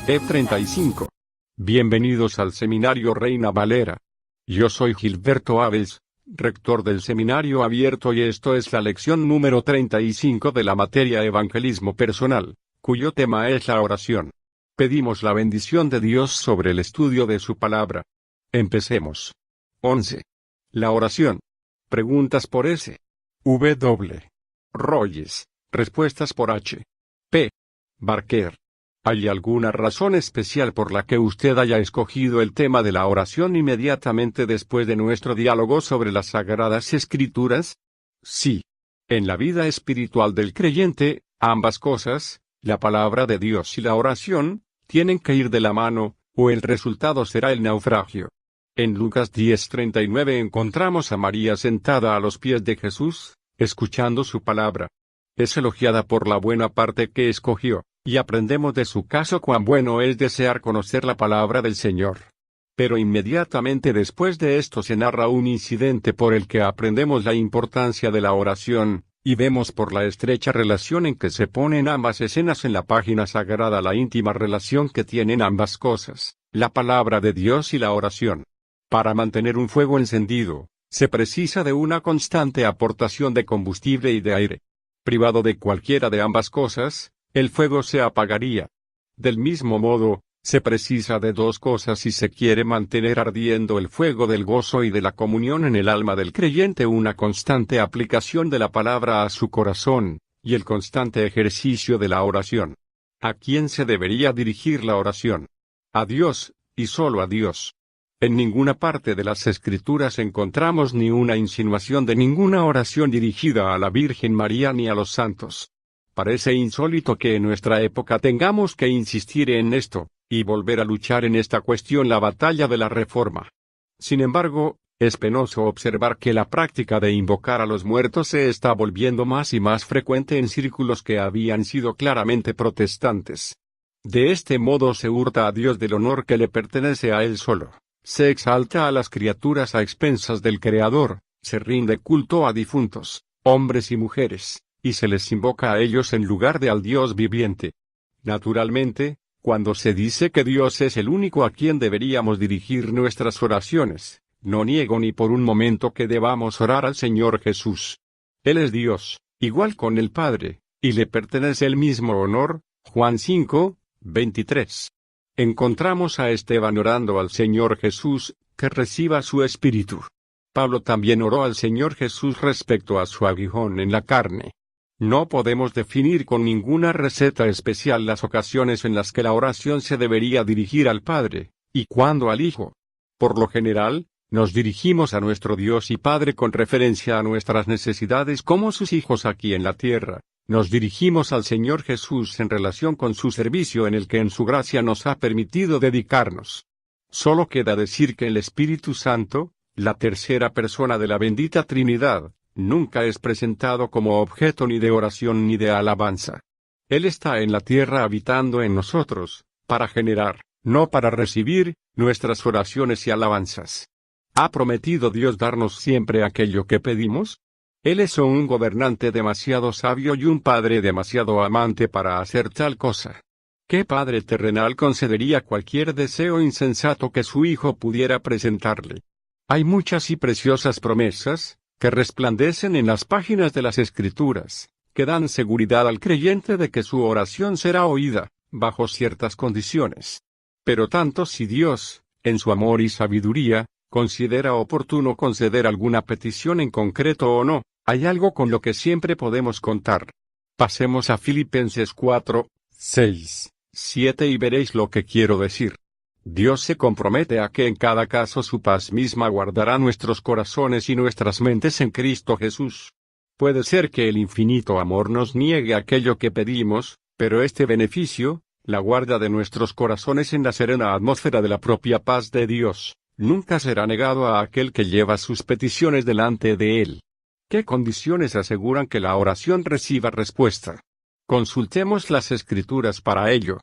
E35. Bienvenidos al Seminario Reina Valera. Yo soy Gilberto Abels, rector del Seminario Abierto, y esto es la lección número 35 de la materia Evangelismo Personal, cuyo tema es la oración. Pedimos la bendición de Dios sobre el estudio de su palabra. Empecemos. 11. La oración. Preguntas por S. W. Royes. Respuestas por H. P. Barker. ¿Hay alguna razón especial por la que usted haya escogido el tema de la oración inmediatamente después de nuestro diálogo sobre las Sagradas Escrituras? Sí. En la vida espiritual del creyente, ambas cosas, la palabra de Dios y la oración, tienen que ir de la mano, o el resultado será el naufragio. En Lucas 10:39 encontramos a María sentada a los pies de Jesús, escuchando su palabra. Es elogiada por la buena parte que escogió, y aprendemos de su caso cuán bueno es desear conocer la palabra del Señor. Pero inmediatamente después de esto se narra un incidente por el que aprendemos la importancia de la oración, y vemos por la estrecha relación en que se ponen ambas escenas en la página sagrada la íntima relación que tienen ambas cosas, la palabra de Dios y la oración. Para mantener un fuego encendido, se precisa de una constante aportación de combustible y de aire. Privado de cualquiera de ambas cosas, el fuego se apagaría. Del mismo modo, se precisa de dos cosas si se quiere mantener ardiendo el fuego del gozo y de la comunión en el alma del creyente: una constante aplicación de la palabra a su corazón, y el constante ejercicio de la oración. ¿A quién se debería dirigir la oración? A Dios, y solo a Dios. En ninguna parte de las Escrituras encontramos ni una insinuación de ninguna oración dirigida a la Virgen María ni a los santos. Parece insólito que en nuestra época tengamos que insistir en esto, y volver a luchar en esta cuestión la batalla de la Reforma. Sin embargo, es penoso observar que la práctica de invocar a los muertos se está volviendo más y más frecuente en círculos que habían sido claramente protestantes. De este modo se hurta a Dios del honor que le pertenece a Él solo. Se exalta a las criaturas a expensas del Creador, se rinde culto a difuntos, hombres y mujeres, y se les invoca a ellos en lugar de al Dios viviente. Naturalmente, cuando se dice que Dios es el único a quien deberíamos dirigir nuestras oraciones, no niego ni por un momento que debamos orar al Señor Jesús. Él es Dios, igual con el Padre, y le pertenece el mismo honor. Juan 5:23. Encontramos a Esteban orando al Señor Jesús, que reciba su espíritu. Pablo también oró al Señor Jesús respecto a su aguijón en la carne. No podemos definir con ninguna receta especial las ocasiones en las que la oración se debería dirigir al Padre, y cuándo al Hijo. Por lo general, nos dirigimos a nuestro Dios y Padre con referencia a nuestras necesidades como sus hijos aquí en la tierra. Nos dirigimos al Señor Jesús en relación con su servicio en el que en su gracia nos ha permitido dedicarnos. Solo queda decir que el Espíritu Santo, la tercera persona de la bendita Trinidad, nunca es presentado como objeto ni de oración ni de alabanza. Él está en la tierra habitando en nosotros, para generar, no para recibir, nuestras oraciones y alabanzas. ¿Ha prometido Dios darnos siempre aquello que pedimos? Él es un gobernante demasiado sabio y un padre demasiado amante para hacer tal cosa. ¿Qué padre terrenal concedería cualquier deseo insensato que su hijo pudiera presentarle? Hay muchas y preciosas promesas, que resplandecen en las páginas de las Escrituras, que dan seguridad al creyente de que su oración será oída, bajo ciertas condiciones. Pero tanto si Dios, en su amor y sabiduría, considera oportuno conceder alguna petición en concreto o no, hay algo con lo que siempre podemos contar. Pasemos a Filipenses 4:6-7 y veréis lo que quiero decir. Dios se compromete a que en cada caso su paz misma guardará nuestros corazones y nuestras mentes en Cristo Jesús. Puede ser que el infinito amor nos niegue aquello que pedimos, pero este beneficio, la guarda de nuestros corazones en la serena atmósfera de la propia paz de Dios, nunca será negado a aquel que lleva sus peticiones delante de Él. ¿Qué condiciones aseguran que la oración reciba respuesta? Consultemos las Escrituras para ello.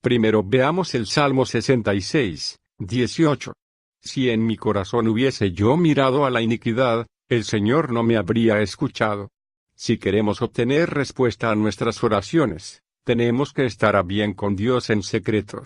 Primero veamos el Salmo 66:18. Si en mi corazón hubiese yo mirado a la iniquidad, el Señor no me habría escuchado. Si queremos obtener respuesta a nuestras oraciones, tenemos que estar a bien con Dios en secreto.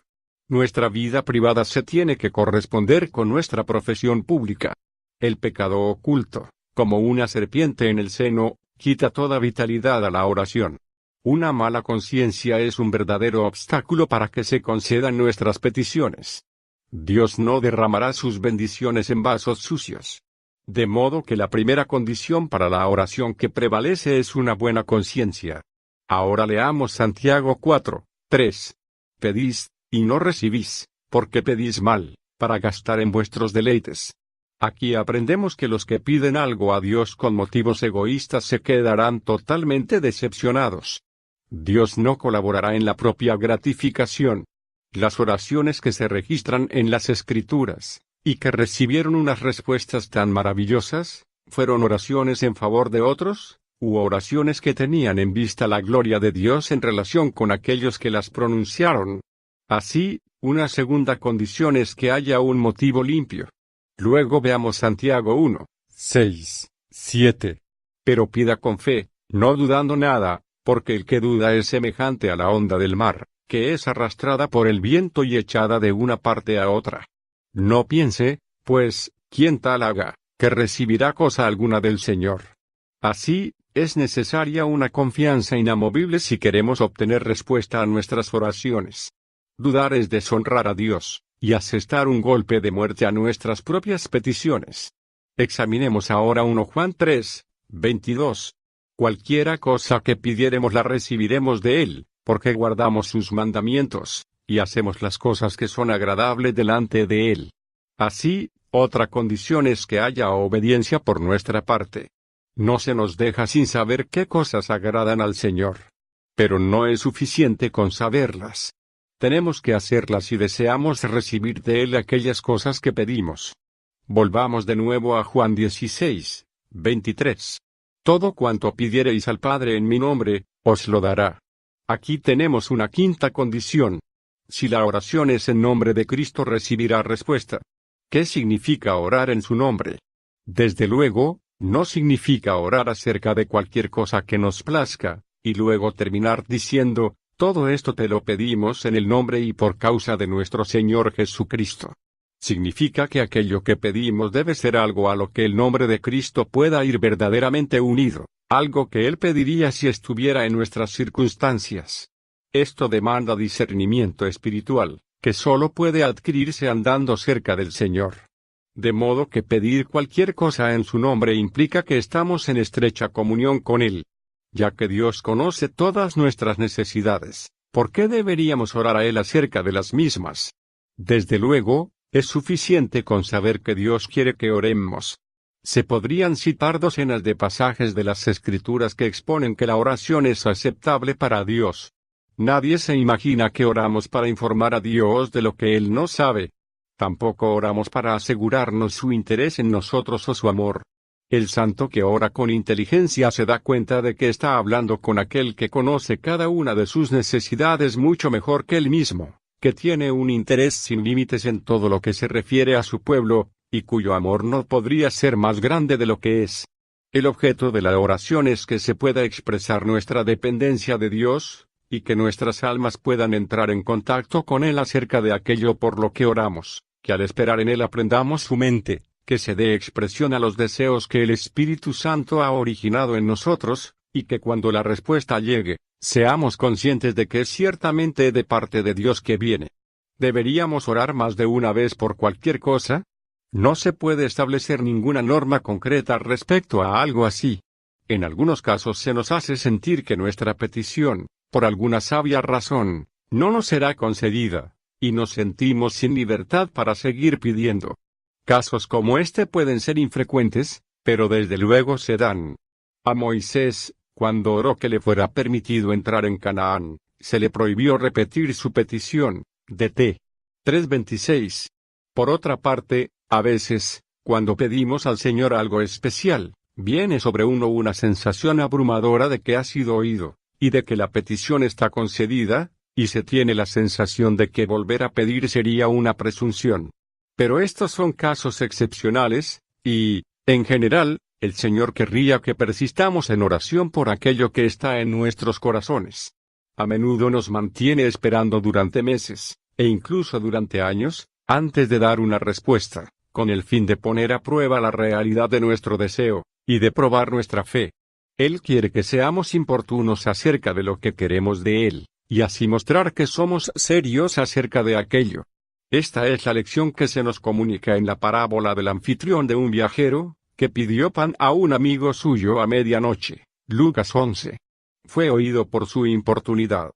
Nuestra vida privada se tiene que corresponder con nuestra profesión pública. El pecado oculto, como una serpiente en el seno, quita toda vitalidad a la oración. Una mala conciencia es un verdadero obstáculo para que se concedan nuestras peticiones. Dios no derramará sus bendiciones en vasos sucios. De modo que la primera condición para la oración que prevalece es una buena conciencia. Ahora leamos Santiago 4:3. Pedís, y no recibís, porque pedís mal, para gastar en vuestros deleites. Aquí aprendemos que los que piden algo a Dios con motivos egoístas se quedarán totalmente decepcionados. Dios no colaborará en la propia gratificación. Las oraciones que se registran en las Escrituras, y que recibieron unas respuestas tan maravillosas, fueron oraciones en favor de otros, u oraciones que tenían en vista la gloria de Dios en relación con aquellos que las pronunciaron. Así, una segunda condición es que haya un motivo limpio. Luego veamos Santiago 1:6-7. Pero pida con fe, no dudando nada, porque el que duda es semejante a la onda del mar, que es arrastrada por el viento y echada de una parte a otra. No piense, pues, quien tal haga, que recibirá cosa alguna del Señor. Así, es necesaria una confianza inamovible si queremos obtener respuesta a nuestras oraciones. Dudar es deshonrar a Dios, y asestar un golpe de muerte a nuestras propias peticiones. Examinemos ahora 1 Juan 3:22. Cualquiera cosa que pidiéremos la recibiremos de Él, porque guardamos sus mandamientos, y hacemos las cosas que son agradables delante de Él. Así, otra condición es que haya obediencia por nuestra parte. No se nos deja sin saber qué cosas agradan al Señor. Pero no es suficiente con saberlas. Tenemos que hacerlas si deseamos recibir de Él aquellas cosas que pedimos. Volvamos de nuevo a Juan 16:23. Todo cuanto pidiereis al Padre en mi nombre, os lo dará. Aquí tenemos una quinta condición. Si la oración es en nombre de Cristo, recibirá respuesta. ¿Qué significa orar en su nombre? Desde luego, no significa orar acerca de cualquier cosa que nos plazca, y luego terminar diciendo, todo esto te lo pedimos en el nombre y por causa de nuestro Señor Jesucristo. Significa que aquello que pedimos debe ser algo a lo que el nombre de Cristo pueda ir verdaderamente unido, algo que Él pediría si estuviera en nuestras circunstancias. Esto demanda discernimiento espiritual, que solo puede adquirirse andando cerca del Señor. De modo que pedir cualquier cosa en su nombre implica que estamos en estrecha comunión con Él. Ya que Dios conoce todas nuestras necesidades, ¿por qué deberíamos orar a Él acerca de las mismas? Desde luego, es suficiente con saber que Dios quiere que oremos. Se podrían citar docenas de pasajes de las Escrituras que exponen que la oración es aceptable para Dios. Nadie se imagina que oramos para informar a Dios de lo que Él no sabe. Tampoco oramos para asegurarnos su interés en nosotros o su amor. El santo que ora con inteligencia se da cuenta de que está hablando con aquel que conoce cada una de sus necesidades mucho mejor que él mismo, que tiene un interés sin límites en todo lo que se refiere a su pueblo, y cuyo amor no podría ser más grande de lo que es. El objeto de la oración es que se pueda expresar nuestra dependencia de Dios, y que nuestras almas puedan entrar en contacto con Él acerca de aquello por lo que oramos, que al esperar en Él aprendamos su mente, que se dé expresión a los deseos que el Espíritu Santo ha originado en nosotros, y que cuando la respuesta llegue, seamos conscientes de que es ciertamente de parte de Dios que viene. ¿Deberíamos orar más de una vez por cualquier cosa? No se puede establecer ninguna norma concreta respecto a algo así. En algunos casos se nos hace sentir que nuestra petición, por alguna sabia razón, no nos será concedida, y nos sentimos sin libertad para seguir pidiendo. Casos como este pueden ser infrecuentes, pero desde luego se dan. A Moisés, cuando oró que le fuera permitido entrar en Canaán, se le prohibió repetir su petición, DT 3:26. Por otra parte, a veces, cuando pedimos al Señor algo especial, viene sobre uno una sensación abrumadora de que ha sido oído, y de que la petición está concedida, y se tiene la sensación de que volver a pedir sería una presunción. Pero estos son casos excepcionales, y, en general, el Señor querría que persistamos en oración por aquello que está en nuestros corazones. A menudo nos mantiene esperando durante meses, e incluso durante años, antes de dar una respuesta, con el fin de poner a prueba la realidad de nuestro deseo, y de probar nuestra fe. Él quiere que seamos importunos acerca de lo que queremos de Él, y así mostrar que somos serios acerca de aquello. Esta es la lección que se nos comunica en la parábola del anfitrión de un viajero, que pidió pan a un amigo suyo a medianoche. Lucas 11. Fue oído por su importunidad.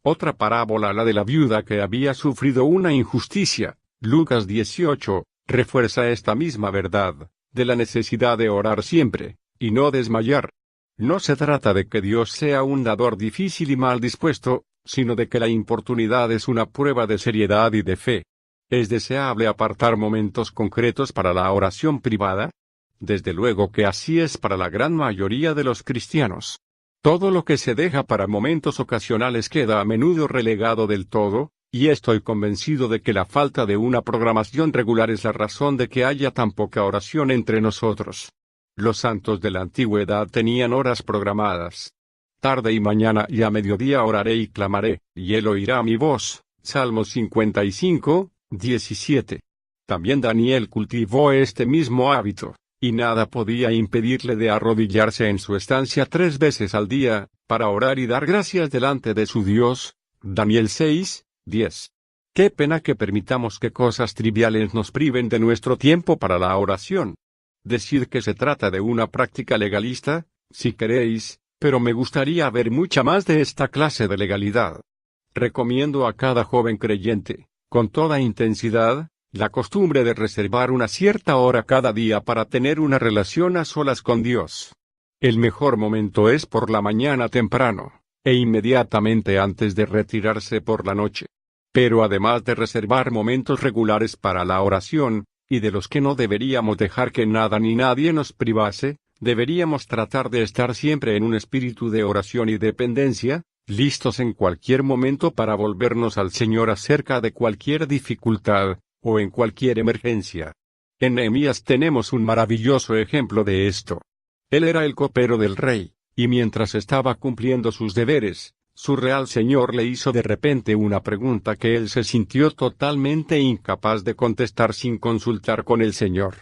Otra parábola, la de la viuda que había sufrido una injusticia, Lucas 18, refuerza esta misma verdad, de la necesidad de orar siempre, y no desmayar. No se trata de que Dios sea un dador difícil y mal dispuesto, sino de que la importunidad es una prueba de seriedad y de fe. ¿Es deseable apartar momentos concretos para la oración privada? Desde luego que así es para la gran mayoría de los cristianos. Todo lo que se deja para momentos ocasionales queda a menudo relegado del todo, y estoy convencido de que la falta de una programación regular es la razón de que haya tan poca oración entre nosotros. Los santos de la antigüedad tenían horas programadas. Tarde y mañana y a mediodía oraré y clamaré, y Él oirá mi voz. Salmo 55, 17. También Daniel cultivó este mismo hábito, y nada podía impedirle de arrodillarse en su estancia 3 veces al día, para orar y dar gracias delante de su Dios. Daniel 6, 10. Qué pena que permitamos que cosas triviales nos priven de nuestro tiempo para la oración. Decir que se trata de una práctica legalista, si queréis, pero me gustaría ver mucha más de esta clase de legalidad. Recomiendo a cada joven creyente, con toda intensidad, la costumbre de reservar una cierta hora cada día para tener una relación a solas con Dios. El mejor momento es por la mañana temprano, e inmediatamente antes de retirarse por la noche. Pero además de reservar momentos regulares para la oración, y de los que no deberíamos dejar que nada ni nadie nos privase, deberíamos tratar de estar siempre en un espíritu de oración y dependencia, listos en cualquier momento para volvernos al Señor acerca de cualquier dificultad, o en cualquier emergencia. En Nehemías tenemos un maravilloso ejemplo de esto. Él era el copero del rey, y mientras estaba cumpliendo sus deberes, su real señor le hizo de repente una pregunta que él se sintió totalmente incapaz de contestar sin consultar con el Señor.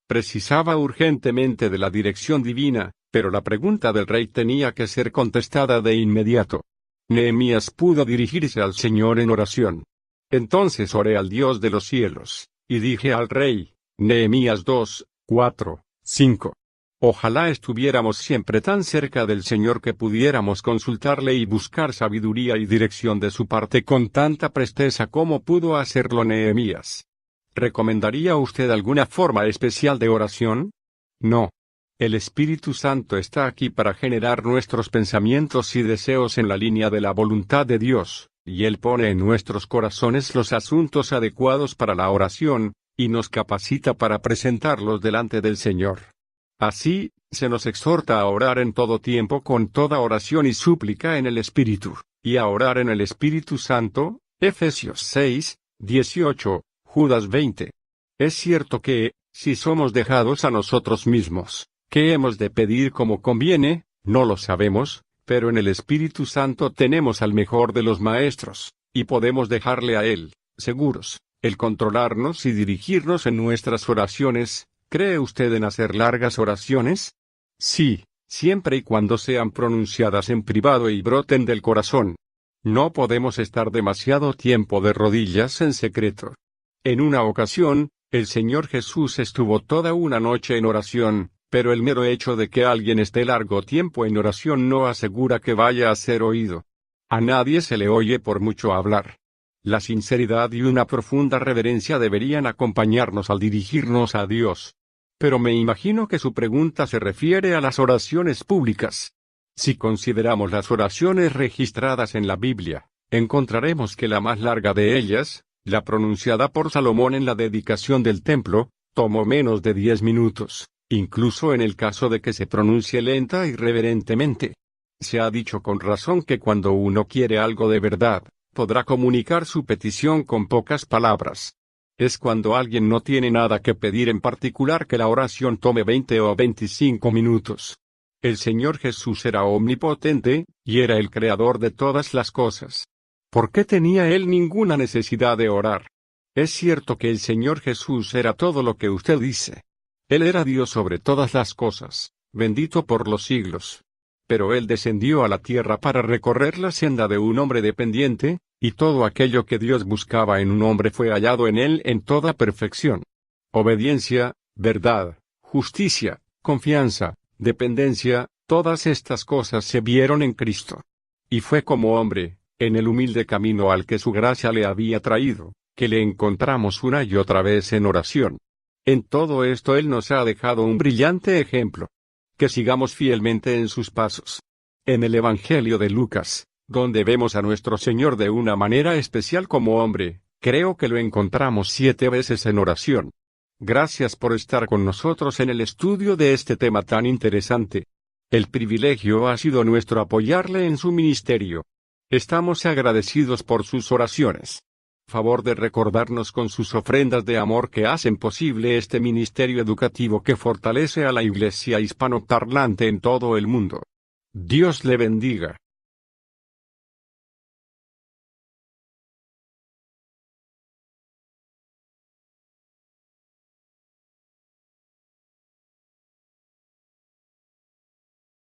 Precisaba urgentemente de la dirección divina, pero la pregunta del rey tenía que ser contestada de inmediato. Nehemías pudo dirigirse al Señor en oración. Entonces oré al Dios de los cielos, y dije al rey, Nehemías 2, 4, 5. Ojalá estuviéramos siempre tan cerca del Señor que pudiéramos consultarle y buscar sabiduría y dirección de su parte con tanta presteza como pudo hacerlo Nehemías. ¿Recomendaría usted alguna forma especial de oración? No. El Espíritu Santo está aquí para generar nuestros pensamientos y deseos en la línea de la voluntad de Dios, y Él pone en nuestros corazones los asuntos adecuados para la oración, y nos capacita para presentarlos delante del Señor. Así, se nos exhorta a orar en todo tiempo con toda oración y súplica en el Espíritu, y a orar en el Espíritu Santo, Efesios 6, 18, Judas 20. Es cierto que, si somos dejados a nosotros mismos, ¿qué hemos de pedir como conviene? No lo sabemos, pero en el Espíritu Santo tenemos al mejor de los maestros, y podemos dejarle a Él, seguros, el controlarnos y dirigirnos en nuestras oraciones. ¿Cree usted en hacer largas oraciones? Sí, siempre y cuando sean pronunciadas en privado y broten del corazón. No podemos estar demasiado tiempo de rodillas en secreto. En una ocasión, el Señor Jesús estuvo toda una noche en oración, pero el mero hecho de que alguien esté largo tiempo en oración no asegura que vaya a ser oído. A nadie se le oye por mucho hablar. La sinceridad y una profunda reverencia deberían acompañarnos al dirigirnos a Dios. Pero me imagino que su pregunta se refiere a las oraciones públicas. Si consideramos las oraciones registradas en la Biblia, encontraremos que la más larga de ellas, la pronunciada por Salomón en la dedicación del templo, tomó menos de 10 minutos, incluso en el caso de que se pronuncie lenta y reverentemente. Se ha dicho con razón que cuando uno quiere algo de verdad, podrá comunicar su petición con pocas palabras. Es cuando alguien no tiene nada que pedir en particular que la oración tome 20 o 25 minutos. El Señor Jesús era omnipotente, y era el creador de todas las cosas. ¿Por qué tenía él ninguna necesidad de orar? Es cierto que el Señor Jesús era todo lo que usted dice. Él era Dios sobre todas las cosas, bendito por los siglos. Pero él descendió a la tierra para recorrer la senda de un hombre dependiente, y todo aquello que Dios buscaba en un hombre fue hallado en él en toda perfección. Obediencia, verdad, justicia, confianza, dependencia, todas estas cosas se vieron en Cristo. Y fue como hombre, en el humilde camino al que su gracia le había traído, que le encontramos una y otra vez en oración. En todo esto Él nos ha dejado un brillante ejemplo. Que sigamos fielmente en sus pasos. En el Evangelio de Lucas, donde vemos a nuestro Señor de una manera especial como hombre, creo que lo encontramos 7 veces en oración. Gracias por estar con nosotros en el estudio de este tema tan interesante. El privilegio ha sido nuestro apoyarle en su ministerio. Estamos agradecidos por sus oraciones. Favor de recordarnos con sus ofrendas de amor que hacen posible este ministerio educativo que fortalece a la Iglesia hispanoparlante en todo el mundo. Dios le bendiga.